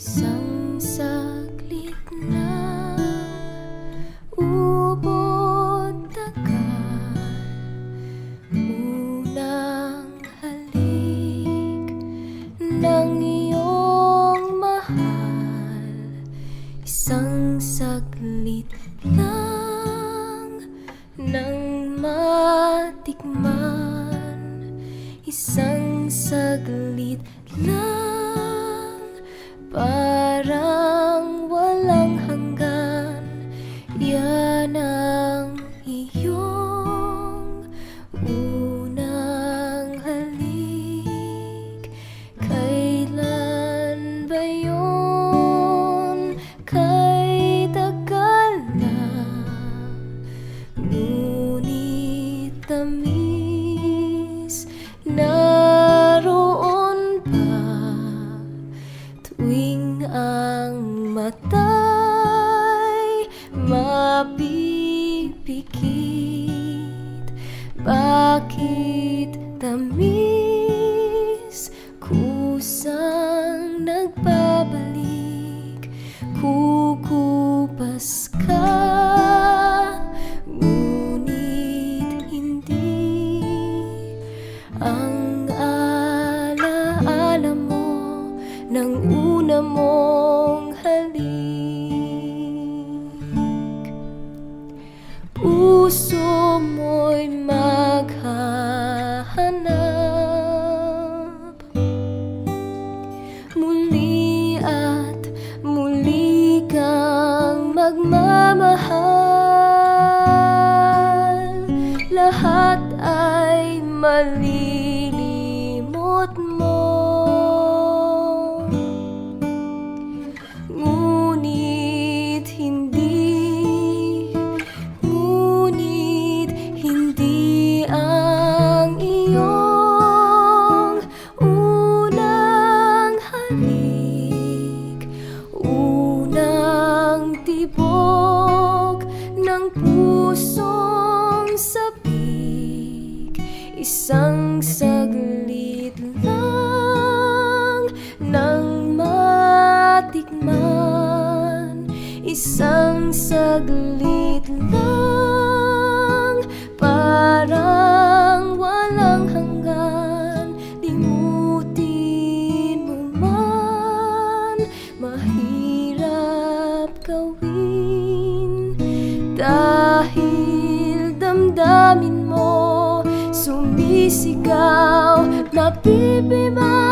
Isang saglit na ubod tagal, unang halik ng iyong mahal. Isang saglit lang nang matikman, isang saglit lang, parang walang hanggan. Yan ang iyong unang halik. Kailan ba yun? Kay tagal na, ngunit tamis naroon pa tuwing ang mata'y mapipikit. Bakit tamis kusang nagbabalik? Kukupas ka, ngunit hindi ang alaala mo ng una mong halik. Puso mo'y maghahanap muli at muli kang magmamahal. Lahat ay malilimot mo, ngunit hindi ang iyong unang halik, unang tibok ng pusong sabik. Isang saglit lang nang matikman, isang saglit lang, parang walang hanggan. Limutin mo man, mahirap gawin, dahil damdamin mo sumisigaw, mapipima